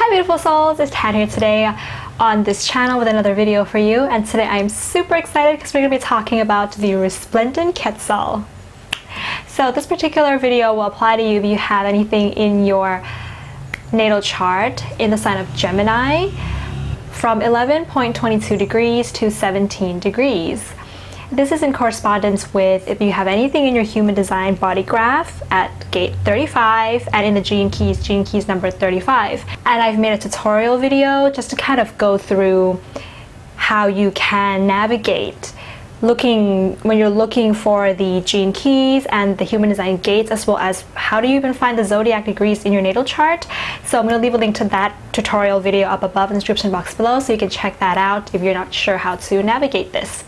Hi beautiful souls, it's Tan here today on this channel with another video for you, and today I'm super excited because we're going to be talking about the resplendent Quetzal. So this particular video will apply to you if you have anything in your natal chart in the sign of Gemini from 11.22 degrees to 17 degrees. This is in correspondence with if you have anything in your human design body graph at gate 35 and in the gene keys number 35. And I've made a tutorial video just to kind of go through how you can navigate when you're looking for the gene keys and the human design gates, as well as how do you even find the zodiac degrees in your natal chart. So I'm going to leave a link to that tutorial video up above in the description box below so you can check that out if you're not sure how to navigate this.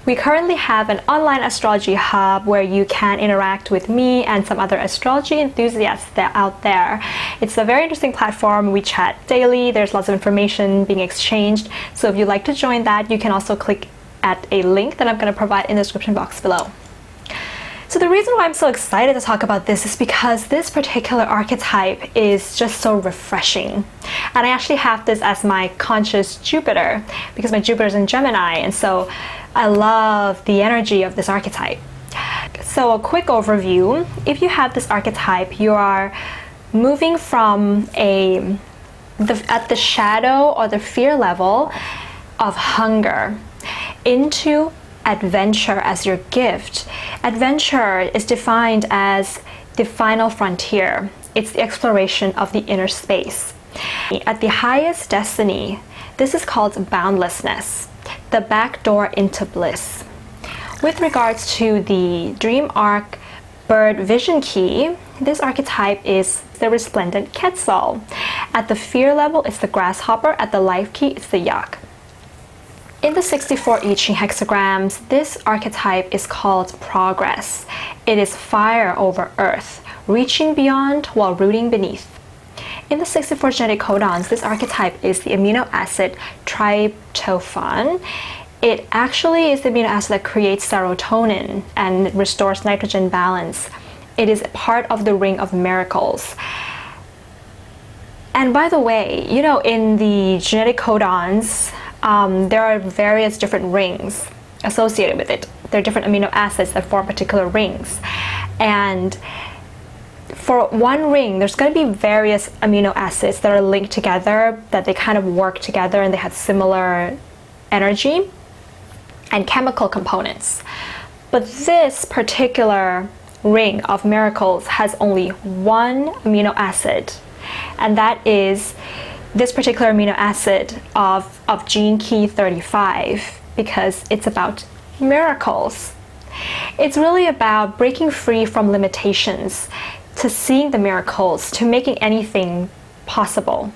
We currently have an online astrology hub where you can interact with me and some other astrology enthusiasts that are out there. It's a very interesting platform. We chat daily. There's lots of information being exchanged. So if you'd like to join that, you can also click at a link that I'm going to provide in the description box below. So the reason why I'm so excited to talk about this is because this particular archetype is just so refreshing. And I actually have this as my conscious Jupiter because my Jupiter is in Gemini, and so I love the energy of this archetype. So a quick overview: if you have this archetype, you are moving from at the shadow or the fear level of hunger into adventure as your gift. Adventure is defined as the final frontier. It's the exploration of the inner space. At the highest destiny, this is called boundlessness, the back door into bliss. With regards to the dream arc bird vision key, this archetype is the resplendent Quetzal. At the fear level, it's the grasshopper. At the life key, it's the yak. In the 64 I-Ching hexagrams, this archetype is called progress. It is fire over earth, reaching beyond while rooting beneath. In the 64 genetic codons, this archetype is the amino acid Tryptophan. It actually is the amino acid that creates serotonin and restores nitrogen balance. It is part of the ring of miracles. And by the way, you know, in the genetic codons, there are various different rings associated with it. There are different amino acids that form particular rings. And for one ring, there's going to be various amino acids that are linked together, that they kind of work together and they have similar energy and chemical components. But this particular ring of miracles has only one amino acid, and that is this particular amino acid of gene key 35, because it's about miracles. It's really about breaking free from limitations, to seeing the miracles, to making anything possible.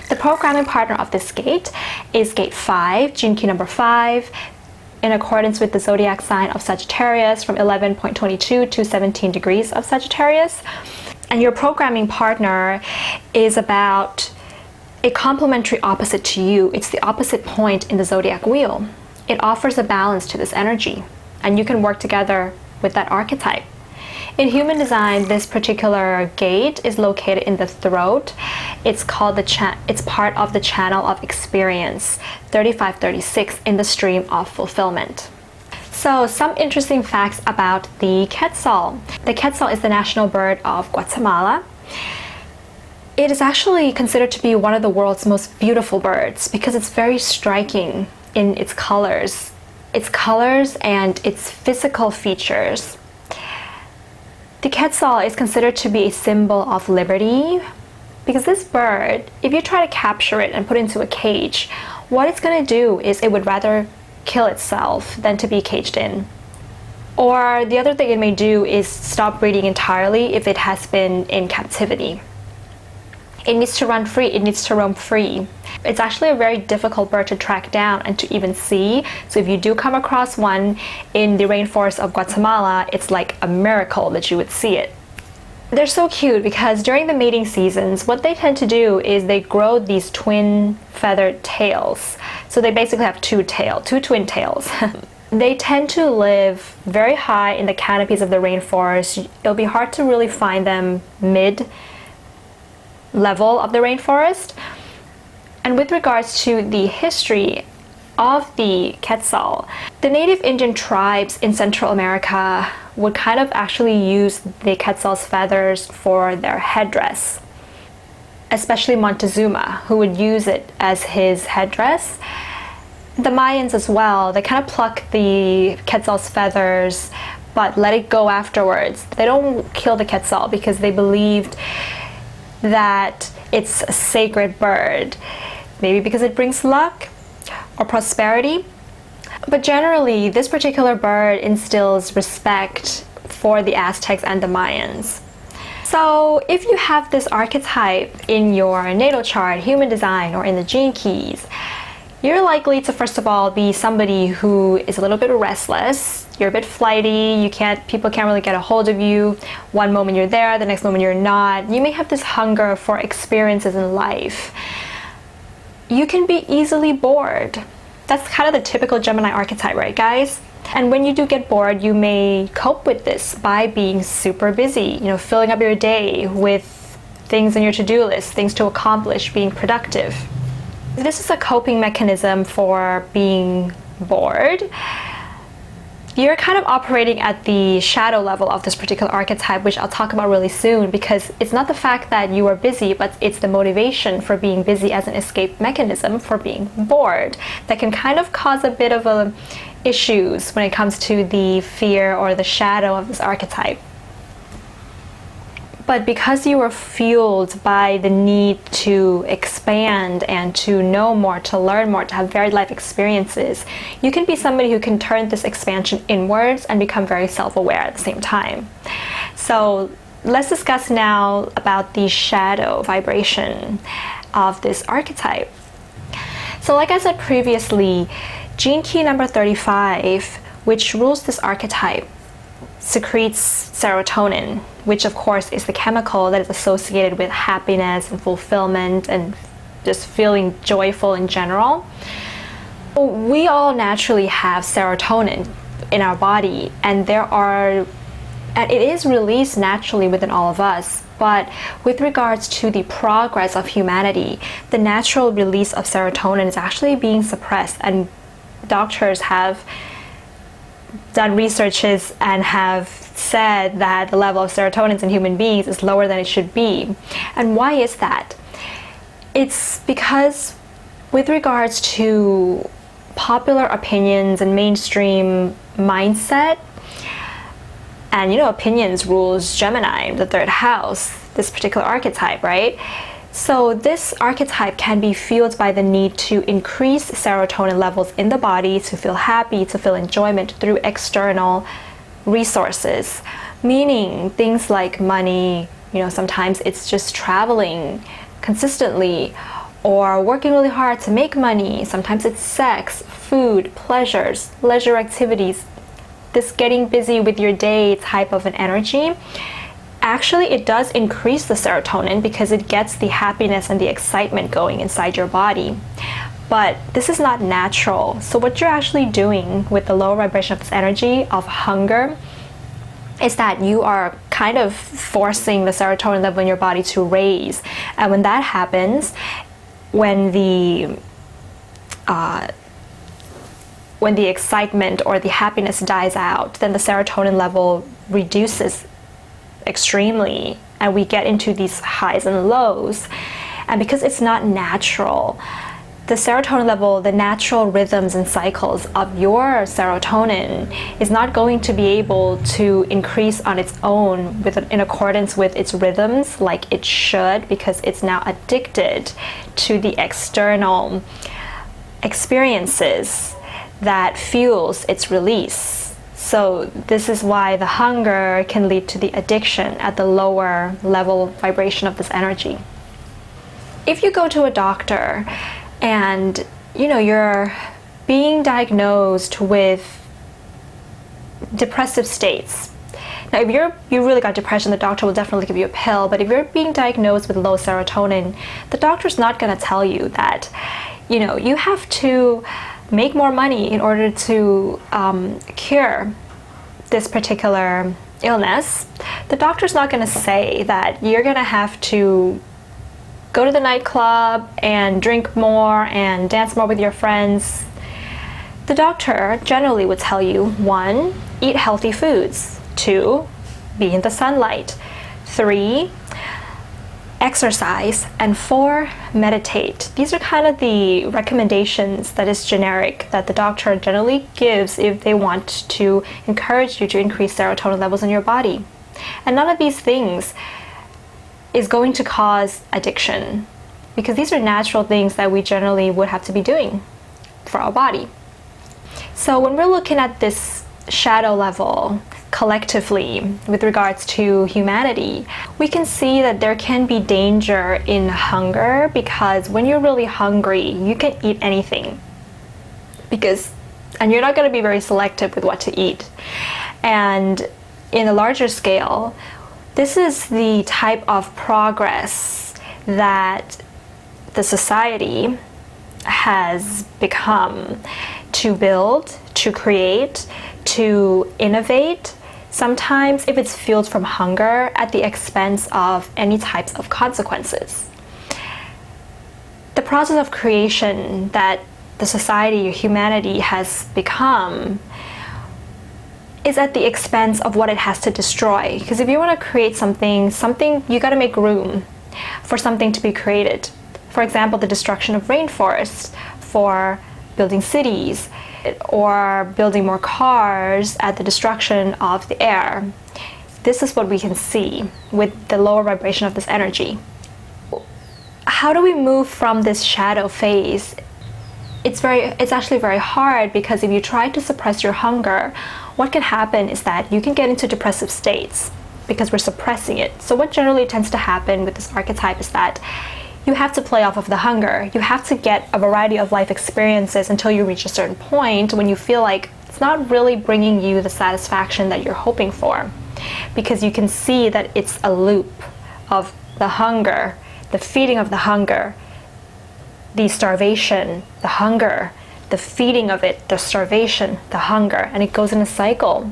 The programming partner of this gate is gate 5, gene key number 5, in accordance with the zodiac sign of Sagittarius from 11.22 to 17 degrees of Sagittarius. And your programming partner is about a complementary opposite to you. It's the opposite point in the zodiac wheel. It offers a balance to this energy, and you can work together with that archetype. In human design, this particular gate is located in the throat. It's called it's part of the channel of experience 3536 in the stream of fulfillment. So some interesting facts about the Quetzal. The Quetzal is the national bird of Guatemala. It is actually considered to be one of the world's most beautiful birds because it's very striking in its colors and its physical features. The Quetzal is considered to be a symbol of liberty because this bird, if you try to capture it and put it into a cage, what it's going to do is it would rather kill itself than to be caged in. Or the other thing it may do is stop breeding entirely if it has been in captivity. It needs to run free, it needs to roam free. It's actually a very difficult bird to track down and to even see. So if you do come across one in the rainforest of Guatemala, it's like a miracle that you would see it. They're so cute because during the mating seasons, what they tend to do is they grow these twin feathered tails. So they basically have two twin tails. They tend to live very high in the canopies of the rainforest. It'll be hard to really find them level of the rainforest. And with regards to the history of the Quetzal, the native Indian tribes in Central America would kind of actually use the Quetzal's feathers for their headdress, especially Montezuma, who would use it as his headdress. The Mayans as well, they kind of pluck the Quetzal's feathers but let it go afterwards. They don't kill the Quetzal because they believed that it's a sacred bird, maybe because it brings luck or prosperity. But generally, this particular bird instills respect for the Aztecs and the Mayans. So if you have this archetype in your natal chart, human design, or in the gene keys, you're likely to, first of all, be somebody who is a little bit restless. You're a bit flighty. People can't really get a hold of you. One moment you're there, the next moment you're not. You may have this hunger for experiences in life. You can be easily bored. That's kind of the typical Gemini archetype, right, guys? And when you do get bored, you may cope with this by being super busy, filling up your day with things on your to-do list, things to accomplish, being productive. This is a coping mechanism for being bored. You're kind of operating at the shadow level of this particular archetype, which I'll talk about really soon, because it's not the fact that you are busy, but it's the motivation for being busy as an escape mechanism for being bored that can kind of cause a bit of issues when it comes to the fear or the shadow of this archetype. But because you are fueled by the need to expand and to know more, to learn more, to have varied life experiences, you can be somebody who can turn this expansion inwards and become very self-aware at the same time. So let's discuss now about the shadow vibration of this archetype. So like I said previously, gene key number 35, which rules this archetype, secretes serotonin, which of course is the chemical that is associated with happiness and fulfillment and just feeling joyful in general. We all naturally have serotonin in our body, and it is released naturally within all of us. But with regards to the progress of humanity, the natural release of serotonin is actually being suppressed, and doctors have done researches and have said that the level of serotonin in human beings is lower than it should be. And why is that? It's because with regards to popular opinions and mainstream mindset, and opinions rules Gemini, the third house, this particular archetype, right? So this archetype can be fueled by the need to increase serotonin levels in the body to feel happy, to feel enjoyment through external resources, meaning things like money, sometimes it's just traveling consistently or working really hard to make money. Sometimes it's sex, food, pleasures, leisure activities, this getting busy with your day type of an energy. Actually, it does increase the serotonin because it gets the happiness and the excitement going inside your body. But this is not natural. So what you're actually doing with the lower vibration of this energy of hunger is that you are kind of forcing the serotonin level in your body to raise. And when that happens, when the excitement or the happiness dies out, then the serotonin level reduces extremely, and we get into these highs and lows. And because it's not natural, the serotonin level, the natural rhythms and cycles of your serotonin is not going to be able to increase on its own in accordance with its rhythms like it should, because it's now addicted to the external experiences that fuels its release. So this is why the hunger can lead to the addiction at the lower level vibration of this energy. If you go to a doctor and you're being diagnosed with depressive states. Now, if you really got depression, the doctor will definitely give you a pill. But if you're being diagnosed with low serotonin, the doctor's not going to tell you that you have to make more money in order to cure this particular illness. The doctor's not going to say that you're going to have to go to the nightclub and drink more and dance more with your friends, the doctor generally would tell you, 1, eat healthy foods, 2, be in the sunlight, 3, exercise, and 4, meditate. These are kind of the recommendations that is generic that the doctor generally gives if they want to encourage you to increase serotonin levels in your body. And none of these things is going to cause addiction, because these are natural things that we generally would have to be doing for our body. So when we're looking at this shadow level collectively with regards to humanity, we can see that there can be danger in hunger, because when you're really hungry, you can eat anything, and you're not going to be very selective with what to eat. And in a larger scale, this is the type of progress that the society has become to build, to create, to innovate, sometimes if it's fueled from hunger at the expense of any types of consequences. The process of creation that the society or humanity has become is at the expense of what it has to destroy. Because if you want to create something, you got to make room for something to be created. For example, the destruction of rainforests for building cities, or building more cars at the destruction of the air. This is what we can see with the lower vibration of this energy. How do we move from this shadow phase? It's actually very hard, because if you try to suppress your hunger, what can happen is that you can get into depressive states because we're suppressing it. So what generally tends to happen with this archetype is that you have to play off of the hunger. You have to get a variety of life experiences until you reach a certain point when you feel like it's not really bringing you the satisfaction that you're hoping for, because you can see that it's a loop of the hunger, the feeding of the hunger, the starvation, the hunger, the feeding of it, the starvation, the hunger, and it goes in a cycle.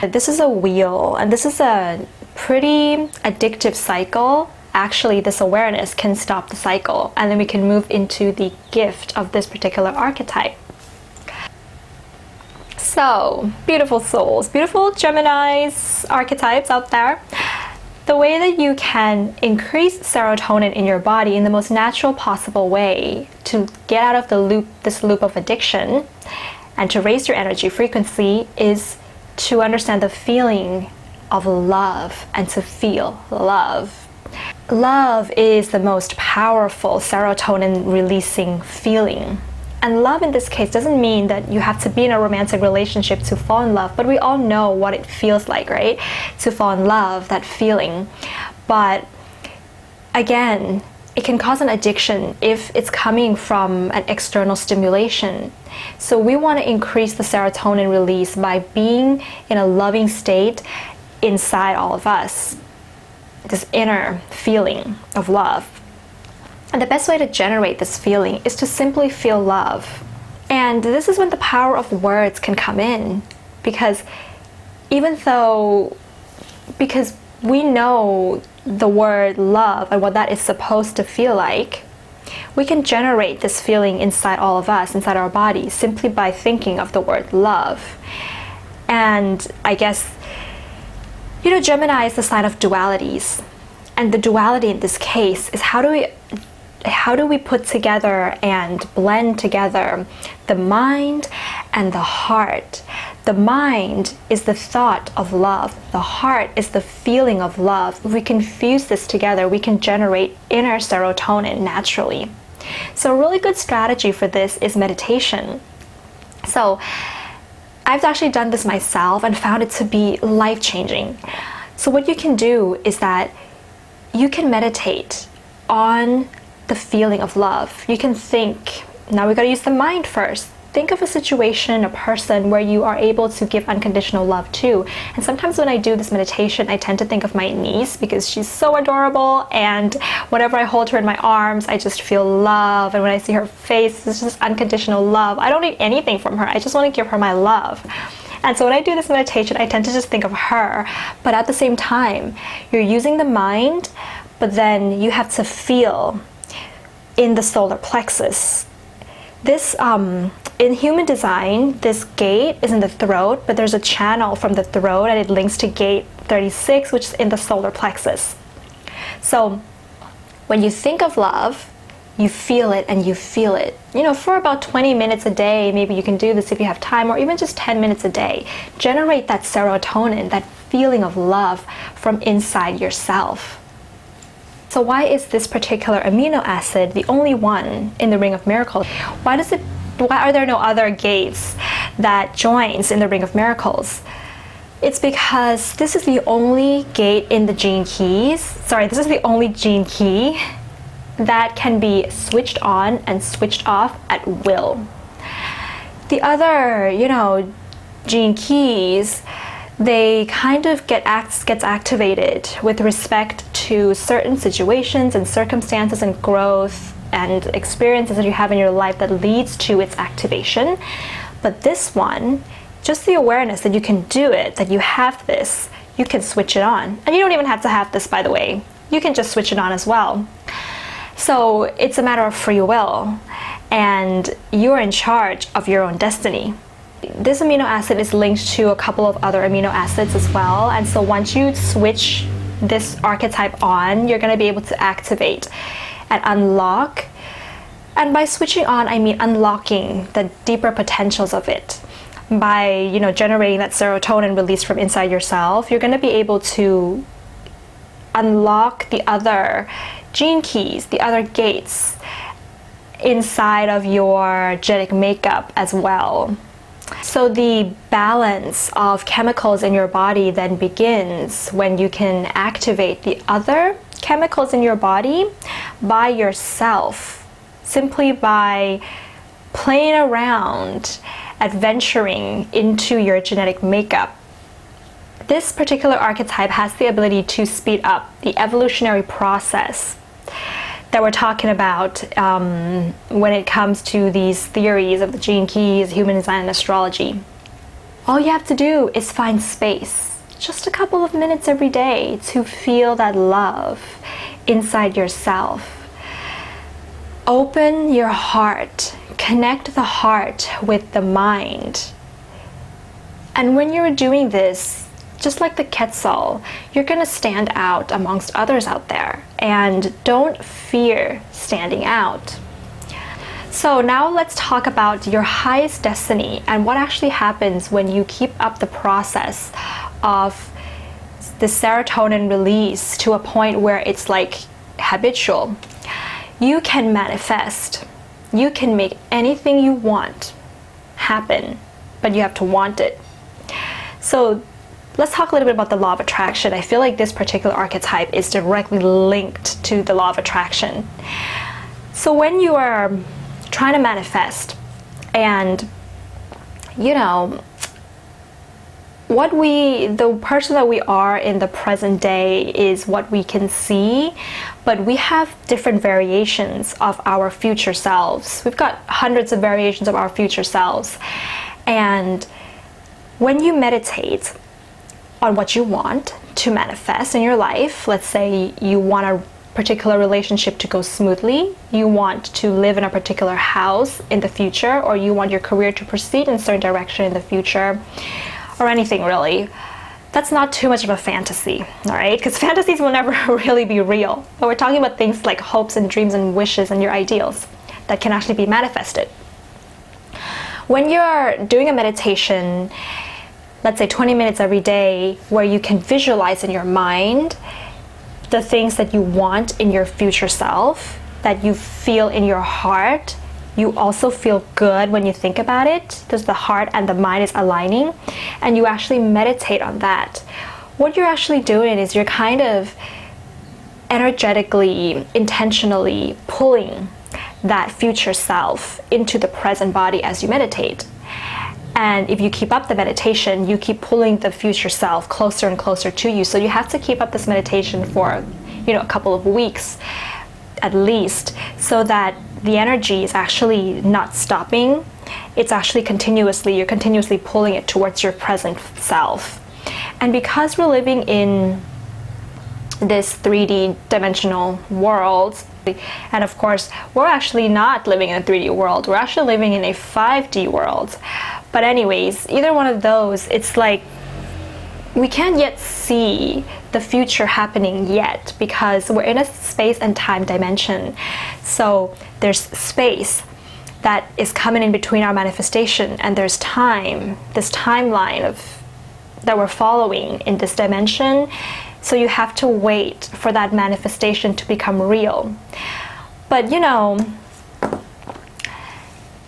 This is a wheel, and this is a pretty addictive cycle. Actually, this awareness can stop the cycle, and then we can move into the gift of this particular archetype. So, beautiful souls, beautiful Geminis archetypes out there. The way that you can increase serotonin in your body in the most natural possible way to get out of this loop of addiction and to raise your energy frequency is to understand the feeling of love and to feel love. Love is the most powerful serotonin releasing feeling. And love in this case doesn't mean that you have to be in a romantic relationship to fall in love, but we all know what it feels like, right? To fall in love, that feeling. But again, it can cause an addiction if it's coming from an external stimulation. So we want to increase the serotonin release by being in a loving state inside all of us. This inner feeling of love. And the best way to generate this feeling is to simply feel love. And this is when the power of words can come in, because we know the word love and what that is supposed to feel like, we can generate this feeling inside all of us, inside our bodies, simply by thinking of the word love. And I guess, Gemini is the sign of dualities. And the duality in this case is how do we put together and blend together the mind and the heart. The mind is the thought of love. The heart is the feeling of love. If we can fuse this together, we can generate inner serotonin naturally. So a really good strategy for this is meditation. So I've actually done this myself and found it to be life-changing. So what you can do is that you can meditate on the feeling of love. You can think, now we gotta use the mind first. Think of a situation, a person where you are able to give unconditional love to. And sometimes when I do this meditation, I tend to think of my niece because she's so adorable, and whenever I hold her in my arms, I just feel love. And when I see her face, it's just unconditional love. I don't need anything from her. I just want to give her my love. And so when I do this meditation, I tend to just think of her. But at the same time, you're using the mind, but then you have to feel in the solar plexus. This, in human design, this gate is in the throat, but there's a channel from the throat and it links to gate 36, which is in the solar plexus. So when you think of love, you feel it and you feel it. You know, for about 20 minutes a day, maybe you can do this if you have time, or even just 10 minutes a day. Generate that serotonin, that feeling of love from inside yourself. So why is this particular amino acid the only one in the Ring of Miracles? Why are there no other gates that joins in the Ring of Miracles? It's because this is the only gate in the gene keys. Sorry, this is the only gene key that can be switched on and switched off at will. The other, you know, gene keys, they kind of gets activated with respect to certain situations and circumstances and growth and experiences that you have in your life that leads to its activation. But this one, just the awareness that you can do it, that you have this, you can switch it on. And you don't even have to have this, by the way. You can just switch it on as well. So it's a matter of free will, and you're in charge of your own destiny. This amino acid is linked to a couple of other amino acids as well, and so once you switch this archetype on, you're going to be able to activate and unlock. And by switching on, I mean unlocking the deeper potentials of it. By, you know, generating that serotonin released from inside yourself, you're going to be able to unlock the other gene keys, the other gates inside of your genetic makeup as well. So the balance of chemicals in your body then begins when you can activate the other chemicals in your body by yourself, simply by playing around, adventuring into your genetic makeup. This particular archetype has the ability to speed up the evolutionary process that we're talking about when it comes to these theories of the gene keys, human design, and astrology. All you have to do is find space, just a couple of minutes every day, to feel that love inside yourself. Open your heart, connect the heart with the mind. And when you're doing this, just like the Quetzal, you're going to stand out amongst others out there, and don't fear standing out. So now let's talk about your highest destiny and what actually happens when you keep up the process of the serotonin release to a point where it's like habitual. You can manifest. You can make anything you want happen, but you have to want it. So let's talk a little bit about the law of attraction. I feel like this particular archetype is directly linked to the law of attraction. So when you are trying to manifest, and you know, the person that we are in the present day is what we can see, but we have different variations of our future selves. We've got hundreds of variations of our future selves. And when you meditate on what you want to manifest in your life, let's say you want a particular relationship to go smoothly, you want to live in a particular house in the future, or you want your career to proceed in a certain direction in the future, or anything really, that's not too much of a fantasy, all right? Because fantasies will never really be real. But we're talking about things like hopes and dreams and wishes and your ideals that can actually be manifested. When you're doing a meditation, let's say 20 minutes every day, where you can visualize in your mind the things that you want in your future self, that you feel in your heart, you also feel good when you think about it, because the heart and the mind is aligning, and you actually meditate on that. What you're actually doing is you're kind of energetically, intentionally pulling that future self into the present body as you meditate. And if you keep up the meditation, you keep pulling the future self closer and closer to you. So you have to keep up this meditation for, you know, a couple of weeks at least, so that the energy is actually not stopping. It's actually you're continuously pulling it towards your present self. And because we're living in this 3D dimensional world. And of course, we're actually not living in a 3D world. We're actually living in a 5D world. But anyways, either one of those, it's like we can't yet see the future happening yet because we're in a space and time dimension. So there's space that is coming in between our manifestation, and there's time, this timeline of that we're following in this dimension. So you have to wait for that manifestation to become real. But you know,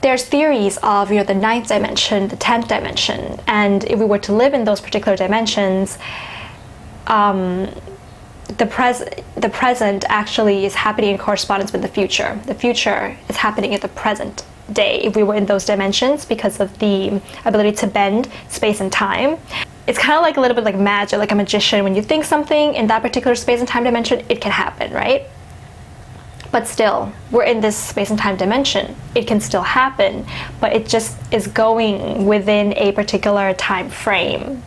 there's theories of, you know, the 9th dimension, the 10th dimension, and if we were to live in those particular dimensions, the present actually is happening in correspondence with the future. The future is happening at the present day if we were in those dimensions, because of the ability to bend space and time. It's kind of like a little bit like magic, like a magician. When you think something in that particular space and time dimension, it can happen, right? But still, we're in this space and time dimension. It can still happen, but it just is going within a particular time frame.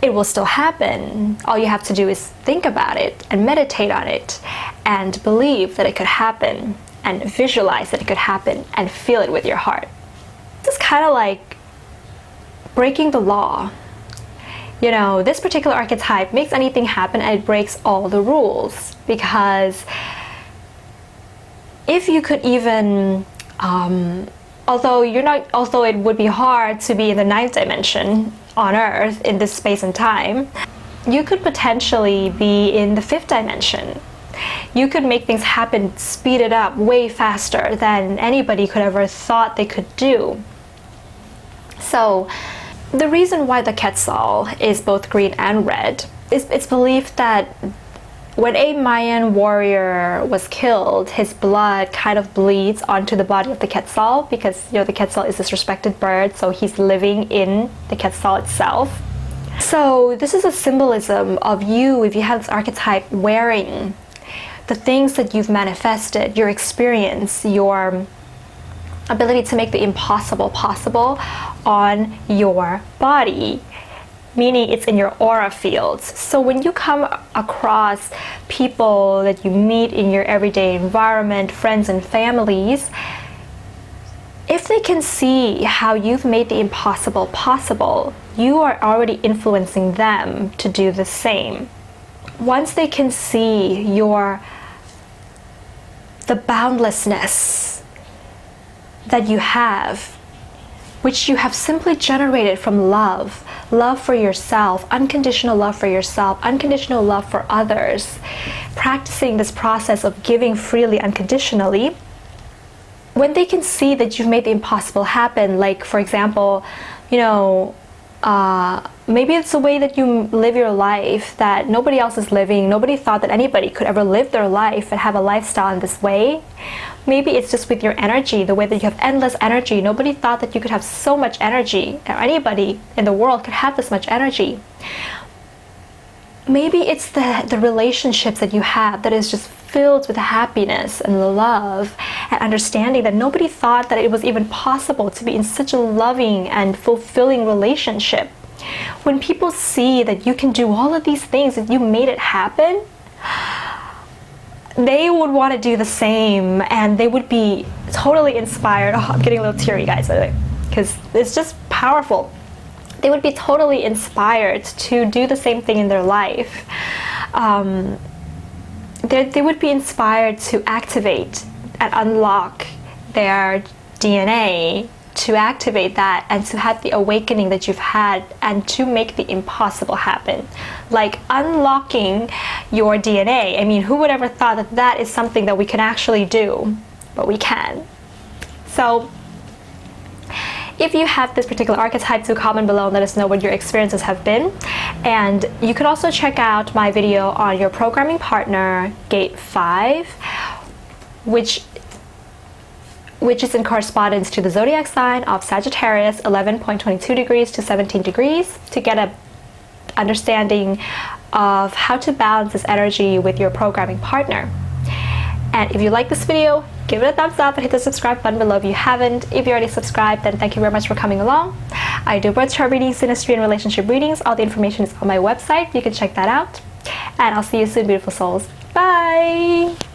It will still happen. All you have to do is think about it and meditate on it and believe that it could happen and visualize that it could happen and feel it with your heart. This is kind of like breaking the law. You know, this particular archetype makes anything happen and it breaks all the rules, because if you could even, although it would be hard to be in the 9th dimension on Earth in this space and time, you could potentially be in the 5th dimension. You could make things happen, speed it up way faster than anybody could ever thought they could do. So the reason why the Quetzal is both green and red is it's believed that when a Mayan warrior was killed, his blood kind of bleeds onto the body of the Quetzal, because, you know, the Quetzal is this respected bird, so he's living in the Quetzal itself. So this is a symbolism of you, if you have this archetype, wearing the things that you've manifested, your experience, your ability to make the impossible possible on your body, meaning it's in your aura fields. So when you come across people that you meet in your everyday environment, friends and families, if they can see how you've made the impossible possible, you are already influencing them to do the same. Once they can see the boundlessness that you have, which you have simply generated from love for yourself, unconditional love for yourself, unconditional love for others, practicing this process of giving freely, unconditionally, when they can see that you've made the impossible happen, like, for example, you know, maybe it's a way that you live your life that nobody else is living. Nobody thought that anybody could ever live their life and have a lifestyle in this way. Maybe it's just with your energy, the way that you have endless energy. Nobody thought that you could have so much energy, or anybody in the world could have this much energy. Maybe it's the relationships that you have that is just filled with happiness and love and understanding, that nobody thought that it was even possible to be in such a loving and fulfilling relationship. When people see that you can do all of these things, that you made it happen, they would want to do the same, and they would be totally inspired. Oh, I'm getting a little teary, guys, by the way, because it's just powerful. They would be totally inspired to do the same thing in their life. They would be inspired to activate and unlock their DNA, to activate that and to have the awakening that you've had, and to make the impossible happen. Like unlocking your DNA. I mean, who would ever thought that that is something that we can actually do? But we can. So if you have this particular archetype, do comment below and let us know what your experiences have been. And you can also check out my video on your programming partner, Gate 5, which is in correspondence to the zodiac sign of Sagittarius, 11.22 degrees to 17 degrees, to get a understanding of how to balance this energy with your programming partner. And if you like this video, give it a thumbs up and hit the subscribe button below if you haven't. If you already subscribed, then thank you very much for coming along. I do birth chart readings, synastry, and relationship readings. All the information is on my website. You can check that out. and I'll see you soon, beautiful souls. Bye!